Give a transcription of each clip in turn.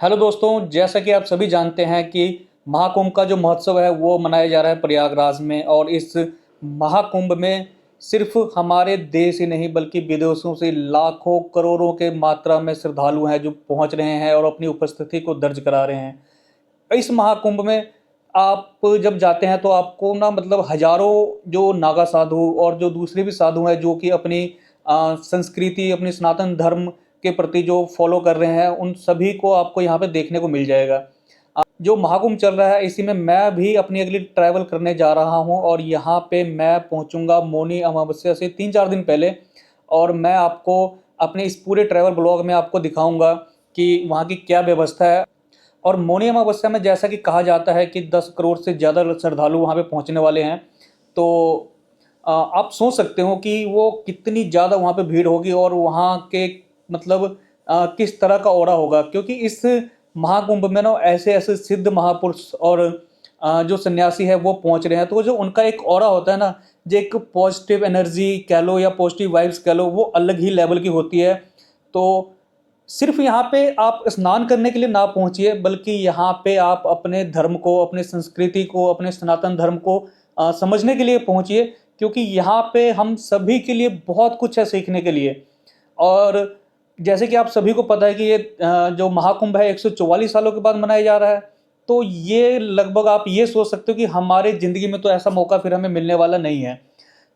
Hello दोस्तों, जैसा कि आप सभी जानते हैं कि महाकुंभ का जो महोत्सव है वो मनाया जा रहा है प्रयागराज में। और इस महाकुंभ में सिर्फ हमारे देश ही नहीं बल्कि विदेशों से लाखों करोड़ों के मात्रा में श्रद्धालु हैं जो पहुंच रहे हैं और अपनी उपस्थिति को दर्ज करा रहे हैं। इस महाकुंभ में आप जब जाते हैं तो आपको ना मतलब हजारों जो नागा साधु और जो दूसरे भी साधु हैं जो कि अपनी संस्कृति, अपनी सनातन धर्म के प्रति जो फॉलो कर रहे हैं, उन सभी को आपको यहाँ पे देखने को मिल जाएगा। जो महाकुंभ चल रहा है इसी में मैं भी अपनी अगली ट्रैवल करने जा रहा हूँ और यहाँ पे मैं पहुँचूंगा मौनी अमावस्या से 3-4 दिन पहले। और मैं आपको अपने इस पूरे ट्रैवल ब्लॉग में आपको दिखाऊंगा कि वहाँ की क्या व्यवस्था है। और मौनी अमावस्या में जैसा कि कहा जाता है कि 10 करोड़ से ज़्यादा श्रद्धालु वहाँ पे पहुँचने वाले हैं। तो आप सोच सकते हो कि वो कितनी ज़्यादा वहाँ पे भीड़ होगी और वहाँ के मतलब किस तरह का ऑरा होगा, क्योंकि इस महाकुंभ में ना ऐसे ऐसे सिद्ध महापुरुष और जो सन्यासी है वो पहुँच रहे हैं। तो जो उनका एक ऑरा होता है ना, जो एक पॉजिटिव एनर्जी कह लो या पॉजिटिव वाइब्स कह लो, वो अलग ही लेवल की होती है। तो सिर्फ यहाँ पे आप स्नान करने के लिए ना पहुँचिए, बल्कि यहाँ पे आप अपने धर्म को, अपने संस्कृति को, अपने सनातन धर्म को समझने के लिए पहुँचिए, क्योंकि यहाँ पे हम सभी के लिए बहुत कुछ है सीखने के लिए। और जैसे कि आप सभी को पता है कि ये जो महाकुंभ है 144 सालों के बाद मनाया जा रहा है। तो ये लगभग आप ये सोच सकते हो कि हमारे ज़िंदगी में तो ऐसा मौका फिर हमें मिलने वाला नहीं है।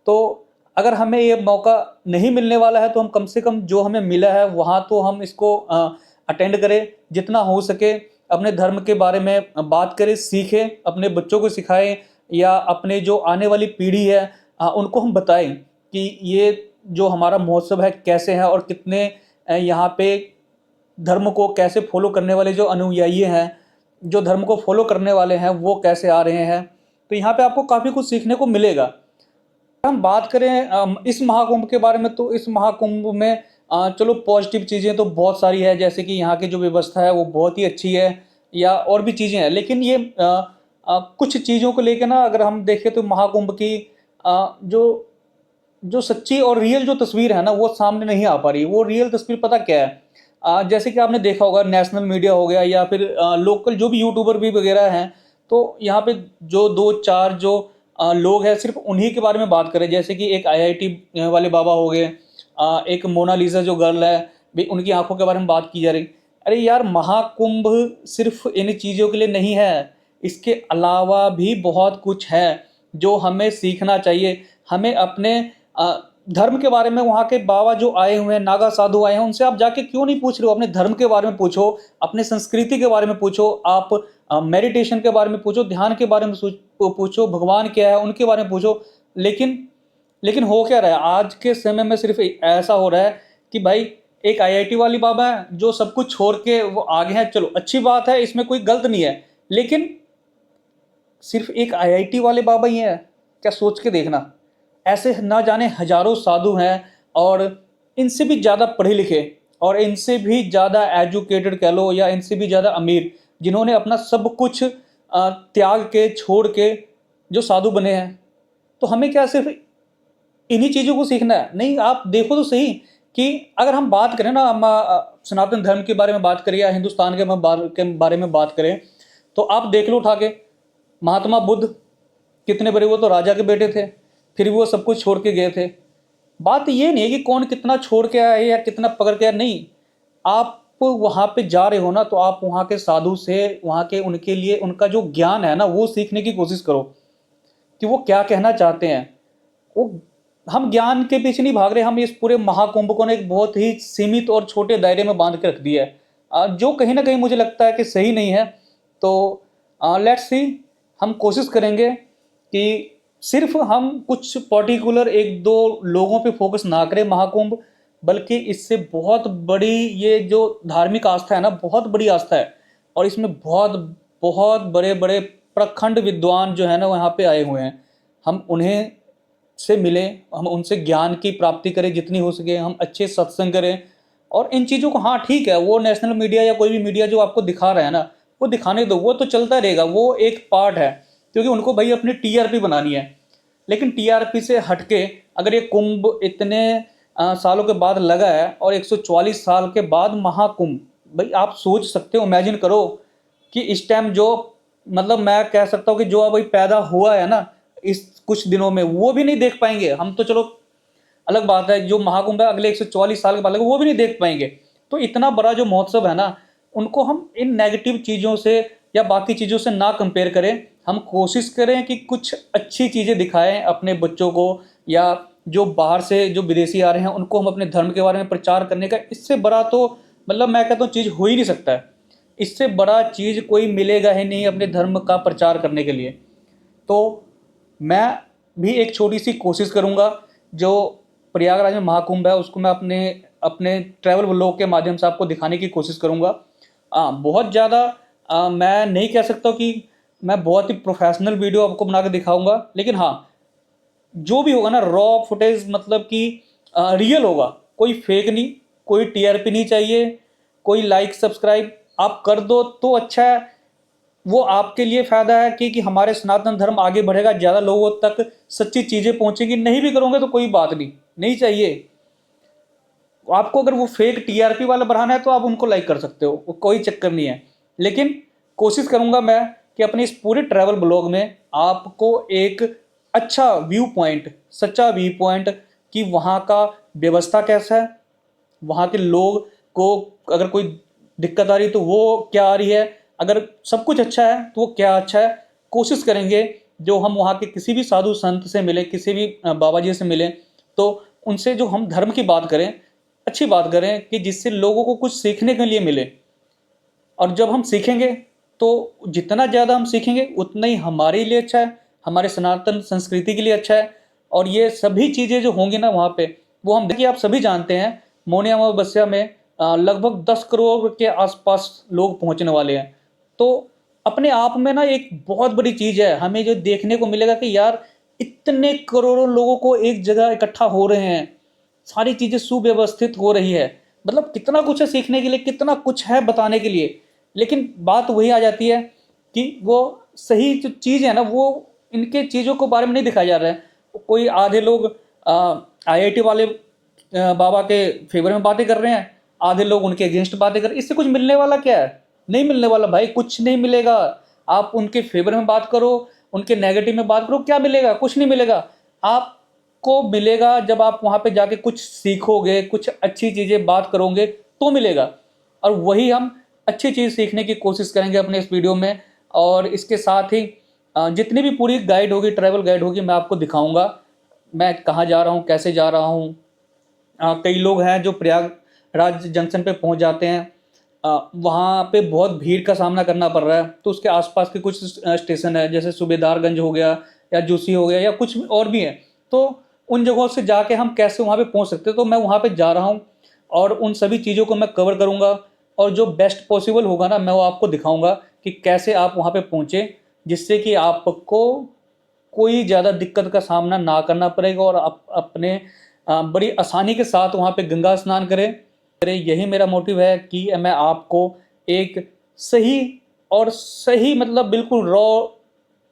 तो अगर हमें ये मौका नहीं मिलने वाला है तो हम कम से कम जो हमें मिला है वहाँ तो हम इसको अटेंड करें, जितना हो सके अपने धर्म के बारे में बात करें, सीखें, अपने बच्चों को सिखाएं या अपने जो आने वाली पीढ़ी है उनको हम बताएं कि ये जो हमारा महोत्सव है कैसे है और कितने यहाँ पे धर्म को कैसे फॉलो करने वाले जो अनुयायी हैं, जो धर्म को फॉलो करने वाले हैं वो कैसे आ रहे हैं। तो यहाँ पे आपको काफ़ी कुछ सीखने को मिलेगा। हम बात करें इस महाकुंभ के बारे में, तो इस महाकुंभ में चलो पॉजिटिव चीज़ें तो बहुत सारी है, जैसे कि यहाँ की जो व्यवस्था है वो बहुत ही अच्छी है या और भी चीज़ें हैं। लेकिन ये कुछ चीज़ों को लेकर ना अगर हम देखें तो महाकुंभ की जो जो सच्ची और रियल जो तस्वीर है ना वो सामने नहीं आ पा रही। वो रियल तस्वीर पता क्या है, जैसे कि आपने देखा होगा नेशनल मीडिया हो गया या फिर लोकल जो भी यूट्यूबर भी वगैरह हैं, तो यहाँ पे जो 2-4 जो लोग हैं सिर्फ उन्हीं के बारे में बात करें। जैसे कि एक आईआईटी वाले बाबा हो गए, एक मोनालिसा जो गर्ल है भी, उनकी आंखों के बारे में बात की जा रही। अरे यार, महाकुंभ सिर्फ इन चीज़ों के लिए नहीं है, इसके अलावा भी बहुत कुछ है जो हमें सीखना चाहिए। हमें अपने धर्म के बारे में, वहाँ के बाबा जो आए हुए हैं, नागा साधु आए हैं, उनसे आप जाके क्यों नहीं पूछ रहे हो? अपने धर्म के बारे में पूछो, अपने संस्कृति के बारे में पूछो, आप मेडिटेशन के बारे में पूछो, ध्यान के बारे में पूछो, भगवान क्या है उनके बारे में पूछो। लेकिन लेकिन हो क्या रहा है आज के समय में? सिर्फ ऐसा हो रहा है कि भाई एक आईआईटी वाली बाबा है जो सब कुछ छोड़ के वो आगे हैं। चलो अच्छी बात है, इसमें कोई गलत नहीं है, लेकिन सिर्फ एक आईआईटी वाले बाबा ही हैं क्या? सोच के देखना, ऐसे ना जाने हजारों साधु हैं और इनसे भी ज़्यादा पढ़े लिखे और इनसे भी ज़्यादा एजुकेटेड कह लो या इनसे भी ज़्यादा अमीर, जिन्होंने अपना सब कुछ त्याग के छोड़ के जो साधु बने हैं। तो हमें क्या सिर्फ इन्हीं चीज़ों को सीखना है? नहीं, आप देखो तो सही कि अगर हम बात करें ना, हम सनातन धर्म के बारे में बात करें या हिंदुस्तान के बारे में बात करें, तो आप देख लो उठा के, महात्मा बुद्ध कितने बड़े, वो तो राजा के बेटे थे, फिर भी वो सब कुछ छोड़ के गए थे। बात ये नहीं है कि कौन कितना छोड़ के आया है या कितना पकड़ के आया, नहीं। आप वहाँ पे जा रहे हो ना, तो आप वहाँ के साधु से, वहाँ के उनके लिए उनका जो ज्ञान है ना वो सीखने की कोशिश करो कि वो क्या कहना चाहते हैं। वो हम ज्ञान के पीछे नहीं भाग रहे, हम इस पूरे महाकुंभ को ना एक बहुत ही सीमित और छोटे दायरे में बांध के रख दिया है, जो कहीं ना कहीं मुझे लगता है कि सही नहीं है। तो लेट्स सी, हम कोशिश करेंगे कि सिर्फ हम कुछ पर्टिकुलर 1-2 लोगों पे फोकस ना करें महाकुंभ, बल्कि इससे बहुत बड़ी ये जो धार्मिक आस्था है ना, बहुत बड़ी आस्था है। और इसमें बहुत बहुत बड़े बड़े प्रखंड विद्वान जो है ना वहाँ पे आए हुए हैं। हम उन्हें से मिलें, हम उनसे ज्ञान की प्राप्ति करें जितनी हो सके, हम अच्छे सत्संग करें। और इन चीज़ों को, हाँ ठीक है, वो नेशनल मीडिया या कोई भी मीडिया जो आपको दिखा रहा है ना, वो दिखाने दो, वो तो चलता रहेगा, वो एक पार्ट है, क्योंकि उनको भाई अपनी टीआरपी बनानी है। लेकिन टीआरपी से हटके अगर ये कुंभ इतने सालों के बाद लगा है और 144 साल के बाद महाकुंभ, भाई आप सोच सकते हो, इमेजिन करो कि इस टाइम जो मतलब मैं कह सकता हूँ कि जो अभी पैदा हुआ है ना इस कुछ दिनों में, वो भी नहीं देख पाएंगे। हम तो चलो अलग बात है, जो महाकुंभ है अगले 144 साल के बाद वो भी नहीं देख पाएंगे। तो इतना बड़ा जो महोत्सव है ना, उनको हम इन नेगेटिव चीज़ों से या बाकी चीज़ों से ना कंपेयर करें। हम कोशिश करें कि कुछ अच्छी चीज़ें दिखाएं अपने बच्चों को, या जो बाहर से जो विदेशी आ रहे हैं उनको हम अपने धर्म के बारे में प्रचार करने का, इससे बड़ा तो मतलब मैं कहता हूँ चीज़ हो ही नहीं सकता है। इससे बड़ा चीज़ कोई मिलेगा ही नहीं अपने धर्म का प्रचार करने के लिए। तो मैं भी एक छोटी सी कोशिश करूँगा, जो प्रयागराज में महाकुंभ है उसको मैं अपने अपने ट्रैवल व्लॉग के माध्यम से आपको दिखाने की कोशिश करूँगा। बहुत ज़्यादा मैं नहीं कह सकता कि मैं बहुत ही प्रोफेशनल वीडियो आपको बना के दिखाऊँगा, लेकिन हाँ जो भी होगा ना रॉ फुटेज मतलब कि रियल होगा, कोई फेक नहीं, कोई टीआरपी नहीं चाहिए, कोई लाइक सब्सक्राइब आप कर दो तो अच्छा है। वो आपके लिए फ़ायदा है कि हमारे सनातन धर्म आगे बढ़ेगा, ज़्यादा लोगों तक सच्ची चीज़ें पहुँचेंगी। नहीं भी करोगे तो कोई बात नहीं, नहीं चाहिए आपको। अगर वो फेक टीआरपी वाला बढ़ाना है तो आप उनको लाइक कर सकते हो, वो कोई चक्कर नहीं है। लेकिन कोशिश करूंगा मैं कि अपने इस पूरे ट्रैवल ब्लॉग में आपको एक अच्छा व्यू पॉइंट, सच्चा व्यू पॉइंट कि वहाँ का व्यवस्था कैसा है, वहाँ के लोग को अगर कोई दिक्कत आ रही है तो वो क्या आ रही है, अगर सब कुछ अच्छा है तो वो क्या अच्छा है। कोशिश करेंगे जो हम वहाँ के किसी भी साधु संत से मिले, किसी भी बाबा जी से मिलें, तो उनसे जो हम धर्म की बात करें, अच्छी बात करें कि जिससे लोगों को कुछ सीखने के लिए मिले। और जब हम सीखेंगे तो जितना ज़्यादा हम सीखेंगे उतना ही हमारे लिए अच्छा है, हमारे सनातन संस्कृति के लिए अच्छा है। और ये सभी चीज़ें जो होंगी ना वहाँ पे, वो हम देखिए आप सभी जानते हैं मौनी अमावस्या में लगभग 10 करोड़ के आसपास लोग पहुँचने वाले हैं। तो अपने आप में ना एक बहुत बड़ी चीज़ है, हमें जो देखने को मिलेगा कि यार इतने करोड़ों लोगों को एक जगह इकट्ठा हो रहे हैं, सारी चीज़ें सुव्यवस्थित हो रही है। मतलब कितना कुछ है सीखने के लिए, कितना कुछ है बताने के लिए। लेकिन बात वही आ जाती है कि वो सही जो चीज़ है ना वो इनके चीज़ों को बारे में नहीं दिखाया जा रहा है। कोई आधे लोग आईआईटी वाले बाबा के फेवर में बातें कर रहे हैं, आधे लोग उनके अगेंस्ट बातें कर रहे हैं। इससे कुछ मिलने वाला क्या है? नहीं मिलने वाला भाई, कुछ नहीं मिलेगा। आप उनके फेवर में बात करो, उनके नेगेटिव में बात करो, क्या मिलेगा? कुछ नहीं मिलेगा। आपको मिलेगा जब आप वहाँ पे जाके कुछ सीखोगे, कुछ अच्छी चीज़ें बात करोगे तो मिलेगा। और वही हम अच्छी चीज़ सीखने की कोशिश करेंगे अपने इस वीडियो में। और इसके साथ ही जितनी भी पूरी गाइड होगी, ट्रैवल गाइड होगी, मैं आपको दिखाऊंगा मैं कहाँ जा रहा हूँ, कैसे जा रहा हूँ। कई लोग हैं जो प्रयागराज जंक्शन पे पहुँच जाते हैं, वहाँ पे बहुत भीड़ का सामना करना पड़ रहा है, तो उसके आसपास के कुछ स्टेशन है जैसे सूबेदारगंज हो गया या जूसी हो गया या कुछ और भी है। तो उन जगहों से जाके हम कैसे वहाँ पे पहुँच सकते हैं, तो मैं वहाँ पे जा रहा हूँ और उन सभी चीज़ों को मैं कवर करूँगा। और जो बेस्ट पॉसिबल होगा ना मैं वो आपको दिखाऊँगा कि कैसे आप वहाँ पे पहुँचे, जिससे कि आपको कोई ज़्यादा दिक्कत का सामना ना करना पड़ेगा और आप अपने बड़ी आसानी के साथ वहाँ पे गंगा स्नान करें। यही मेरा मोटिव है कि मैं आपको एक सही और सही मतलब बिल्कुल रॉ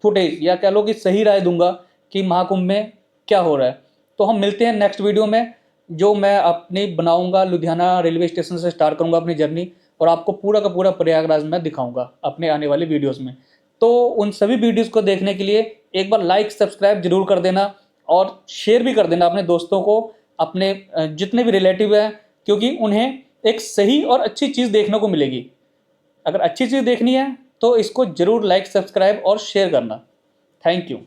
फुटेज या कह लो कि सही राय दूंगा कि महाकुंभ में क्या हो रहा है। तो हम मिलते हैं नेक्स्ट वीडियो में, जो मैं अपनी बनाऊंगा लुधियाना रेलवे स्टेशन से स्टार्ट करूंगा अपनी जर्नी, और आपको पूरा का पूरा प्रयागराज में दिखाऊंगा अपने आने वाले वीडियोस में। तो उन सभी वीडियोस को देखने के लिए एक बार लाइक सब्सक्राइब जरूर कर देना और शेयर भी कर देना अपने दोस्तों को, अपने जितने भी रिलेटिव हैं, क्योंकि उन्हें एक सही और अच्छी चीज़ देखने को मिलेगी। अगर अच्छी चीज़ देखनी है तो इसको ज़रूर लाइक सब्सक्राइब और शेयर करना। Thank you.